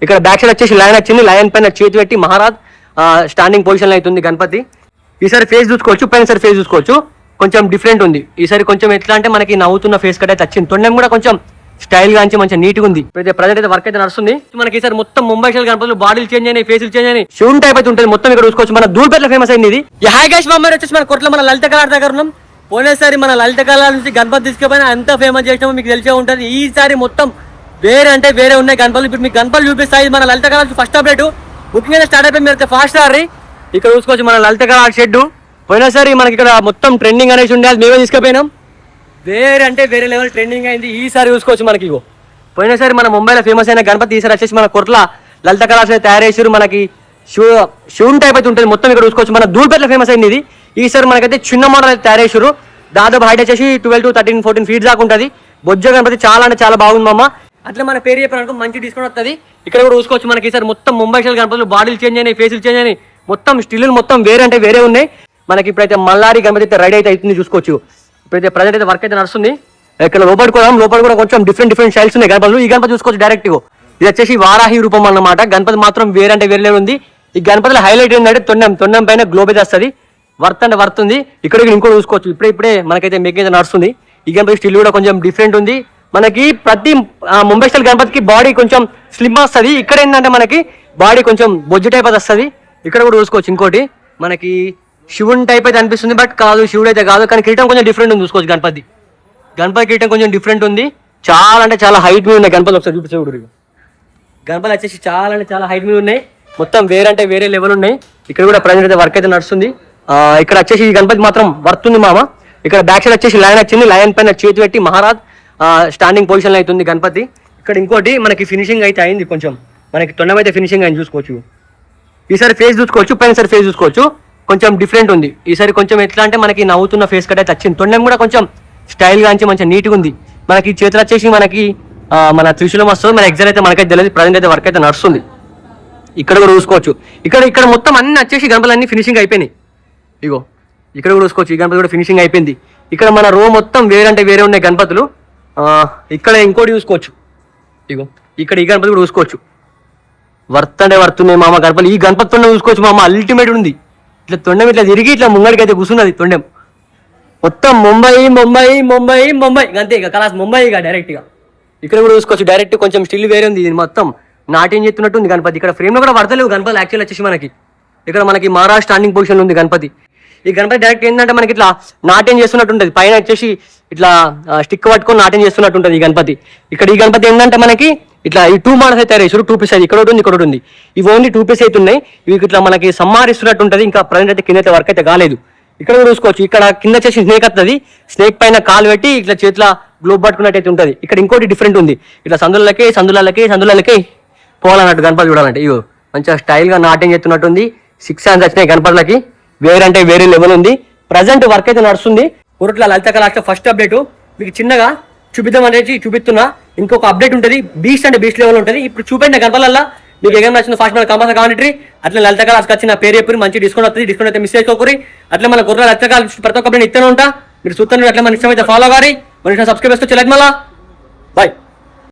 ఇక్కడ back side వచ్చేసి lion వచ్చింది, లయన్ పైన చేతి పెట్టి మహారాజ్ స్టాండింగ్ పొజిషన్ లో అవుతుంది గణపతి. ఈసారి ఫేస్ చూసుకోవచ్చు, పైన ఫేస్ చూసుకోవచ్చు, కొంచెం డిఫరెంట్ ఉంది ఈసారి. కొంచెం ఎట్లా అంటే మనకి నవ్వుతున్న ఫేస్ కట్ అయితే వచ్చింది, తొండం కూడా కొంచెం స్టైల్ గా మంచిగా నీట్ గా ఉంది. ప్రజెంట్ అయితే వర్క్ అయితే నడుస్తుంది. మనకి ఈసారి మొత్తం ముంబై షెల్ గణపతులు బాడీలు చేంజ్ అయినాయి, ఫేసులు చేంజ్ అయినాయి, షూన్ టైప్ అయితే ఉంటుంది మొత్తం. ఇక్కడ చూసుకోవచ్చు మన ధూల్పేటలో ఫేమస్ అయింది ఇది. హాయ్ గైస్, మా అమ్మాయి వచ్చేసి మన కొట్ల మన లలిత కళ దగ్గర ఉన్నాం. పోయినసారి మన లలిత కళ నుంచి గణపతి తీసుకుపోయినా ఎంత ఫేమస్ చేసినామో మీకు తెలిసే ఉంటుంది. ఈసారి మొత్తం వేరే అంటే వేరే ఉన్నాయి గణపతులు. ఇప్పుడు మీకు గణపతులు చూపిస్తాయి. మన లలిత కళ ఫస్ట్ అప్డేట్ బుకింగ్ అయితే స్టార్ట్ అయిపోయింది, మీరు ఫాస్ట్ ఆర్రీ. ఇక్కడ చూసుకోవచ్చు మన లలిత కళ షెడ్. పోయినసారి మనకి ఇక్కడ మొత్తం ట్రెండింగ్ అనేసి ఉండే, అది మేమే తీసుకుపోయినాం. వేరే అంటే వేరే లెవెల్ ట్రెండింగ్ అయింది. ఈసారి చూసుకోవచ్చు మనకి ఇగో పోయినసారి మన ముంబైలో ఫేమస్ అయిన గణపతి ఈసారి వచ్చేసి మన కొట్ల లలిత కళాశాల తయారు చేసారు. మనకి షూన్ టైప్ అయితే ఉంటుంది మొత్తం. ఇక్కడ చూసుకోవచ్చు మన ధూల్పేటలో ఫేమస్ అయింది ఇది. ఈసారి మనకైతే చిన్న మోడల్ అయితే తయారు చేసారు. దాదాపు హైట్ వచ్చేసి 12 to 13, 14 ఫీట్ దాకా ఉంటుంది. బొజ్జ గణపతి చాలా అంటే చాలా బాగుంది మామ. అట్లా మన పేరు చెప్పారనుకో మంచి డిస్కౌంట్ వస్తుంది. ఇక్కడ కూడా చూసుకోవచ్చు మనకి ఈసారి మొత్తం ముంబై షెల్ గణపతులు బాడీలు చేంజ్ అయినాయి, ఫేసులు చేంజ్ అయినాయి, మొత్తం స్టిల్ మొత్తం వేరే అంటే వేరే ఉన్నాయి. మనకి ఇప్పుడైతే మల్లారి గణపతి అయితే రెడీ అయితే అవుతుంది చూసుకోవచ్చు. ఇప్పుడైతే ప్రజెంట్ అయితే వర్క్ అయితే నడుస్తుంది. ఇక్కడ లోపల కూడా కొంచెం డిఫరెంట్ స్టైల్స్ ఉన్నాయి గణపతులు. ఈ గణపతి చూసుకోవచ్చు డైరెక్ట్ ఇది వచ్చేసి వారాహి రూపం అన్నమాట. గణపతి మాత్రం వేరే అంటే వేరే ఉంది. ఈ గణపతిలో హైలైట్ ఏంటంటే తొండం పైన గ్లోబ్ అయితే వస్తుంది, వర్త్ అంటే వర్త్ ఉంది. ఇక్కడ ఇంకో చూసుకోవచ్చు ఇప్పుడే మనకైతే మేకింగ్ అయితే నడుస్తుంది. ఈ గణపతి స్టిల్ కూడా కొంచెం డిఫరెంట్ ఉంది. మనకి ప్రతి ముంబై స్టైల్ గణపతికి బాడీ కొంచెం స్లిమ్ వస్తుంది. ఇక్కడ ఏంటంటే మనకి బాడీ కొంచెం బొజ్జు టైప్ అది వస్తుంది. ఇక్కడ కూడా చూసుకోవచ్చు ఇంకోటి మనకి శివుని టైప్ అయితే అనిపిస్తుంది, బట్ కాదు, శివుడు అయితే కాదు. కానీ కిరీటం కొంచెం డిఫరెంట్ ఉంది చూసుకోవచ్చు. గణపతి కిరీటం కొంచెం డిఫరెంట్ ఉంది. చాలా అంటే చాలా హైట్ మీద ఉన్నాయి గణపతి. ఒకసారి చూపించకూడదు. గణపతి వచ్చేసి చాలా అంటే చాలా హైట్ మీద ఉన్నాయి, మొత్తం వేరే అంటే వేరే లెవెల్ ఉన్నాయి. ఇక్కడ కూడా ప్రజెంట్ అయితే వర్క్ అయితే నడుస్తుంది. ఇక్కడ వచ్చేసి ఈ గణపతి మాత్రం వర్త్ ఉంది మామ. ఇక్కడ బ్యాక్ సైడ్ వచ్చేసి లయన్ వచ్చింది, లయన్ పైన చేతి పెట్టి మహారాజ్ స్టాండింగ్ పొజిషన్ లో అవుతుంది గణపతి. ఇక్కడ ఇంకోటి మనకి ఫినిషింగ్ అయితే అయింది, కొంచెం మనకి తొండం అయితే ఫినిషింగ్ అయింది చూసుకోవచ్చు. ఈసారి ఫేస్ చూసుకోవచ్చు, పైన ఫేస్ చూసుకోవచ్చు, కొంచెం డిఫరెంట్ ఉంది ఈసారి. కొంచెం ఎట్లా అంటే మనకి నవ్వుతున్న ఫేస్ కట్ అయితే వచ్చింది, తొండం కూడా కొంచెం స్టైల్ గా మంచిగా నీట్ గా ఉంది. మనకి చేతులు వచ్చేసి మనకి మన త్రిశూలం వస్తుంది. మన ఎగ్జామ్ అయితే మనకైతే తెలియదు. ప్రజెంట్ అయితే వర్క్ అయితే నడుస్తుంది. ఇక్కడ కూడా చూసుకోవచ్చు. ఇక్కడ మొత్తం అన్ని వచ్చేసి గణపతులు అన్ని ఫినిషింగ్ అయిపోయినాయి. ఇగో ఇక్కడ కూడా చూసుకోవచ్చు, ఈ గణపతి కూడా ఫినిషింగ్ అయిపోయింది. ఇక్కడ మన రో మొత్తం వేరే అంటే వేరే ఉన్నాయి గణపతులు. ఇక్కడ ఇంకోటి చూసుకోవచ్చు, ఇగో ఇక్కడ ఈ గణపతి కూడా చూసుకోవచ్చు. వర్త్ అంటే వర్త్ ఉన్నాయి మామ గణపతి. ఈ గణపతి తొండం చూసుకోవచ్చు మామ, అల్టిమేట్ ఉంది. ఇట్లా తొండం ఇట్లా తిరిగి ఇట్లా ముంగడికి అయితే కూర్చున్నది తొండం. మొత్తం ముంబై అంతే, ఇక కలాస్ ముంబై ఇక డైరెక్ట్ గా. ఇక్కడ కూడా చూసుకోవచ్చు డైరెక్ట్ కొంచెం స్టిల్ వేరే ఉంది. ఇది మొత్తం నాట్యం చేస్తున్నట్టు ఉంది గణపతి. ఇక్కడ ఫ్రేమ్ లో కూడా పడతలేవు గణపతి. యాక్చువల్ వచ్చేసి మనకి ఇక్కడ మనకి మహారాజ్ స్టాండింగ్ పొజిషన్ ఉంది గణపతి. ఈ గణపతి డైరెక్ట్ ఏంటంటే మనకి ఇట్లా నాట్యం చేస్తున్నట్టు ఉంటుంది. పైన వచ్చేసి ఇట్లా స్టిక్ పట్టుకొని నాట్యం చేస్తున్నట్టు ఉంటుంది ఈ గణపతి. ఇక్కడ ఈ గణపతి ఏంటంటే మనకి ఇట్లా ఈ 2 మోడల్స్ అయితే తయారు చేసారు. 2 పీస్ అయితే ఇక్కడ ఒకటి ఉంది, ఇక్కడ ఒకటి ఉంది. ఇవి ఓన్లీ 2 పీస్ అయితే ఉన్నాయి. ఇవి ఇట్లా మనకి సమ్మారిస్తున్నట్టు ఉంటుంది. ఇంకా ప్రజెంట్ అయితే కింద అయితే వర్క్ అయితే కాలేదు. ఇక్కడ కూడా చూసుకోవచ్చు, ఇక్కడ కింద వచ్చేసి స్నేక్ వస్తుంది. స్నేక్ పైన కాలు పెట్టి ఇట్లా చేతిలో గ్లోబ్ పట్టుకున్నట్టు అయితే ఉంటుంది. ఇక్కడ ఇంకోటి డిఫరెంట్ ఉంది. ఇట్లా సందులకి పోవాలన్నట్టు గణపతి చూడాలంటే. ఇగో మంచిగా స్టైల్ గా నాట్యం చేస్తున్నట్టు ఉంది. 6 hands వచ్చినాయి గణపతులకి. వేరే అంటే వేరే లెవెల్ ఉంది. ప్రజెంట్ వర్క్ అయితే నడుస్తుంది. కొరట్ల లలిత కళ ఫస్ట్ అప్డేట్ మీకు చిన్నగా చూపిస్తున్నా. ఇంకొక అప్డేట్ ఉంటుంది, బీస్ట్ అంటే బీస్ట్ లెవెల్ ఉంటుంది. ఇప్పుడు చూపెట్టిన గణపతులలో మీకు ఏమైనా నచ్చిన ఫాస్ట్ మన కంపల్సరీ కావాలి. అట్లా లలిత కళ వచ్చిన పేరు చెప్పి మంచి డిస్కౌంట్ వస్తుంది. డిస్కౌంట్ అయితే మిస్ చేసుకోకూరి. అట్లా మన కొరట్ల లలిత కళ ప్రతి ఒక్క అప్డేట్ ఇస్తూనే ఉంటా. మీరు చూస్తాను. అట్లా మన ఇష్టం అయితే ఫాలో కావాలి. మన ఇష్టం సబ్స్క్రైబ్ చేసుకోవచ్చు. మళ్ళా బాయ్.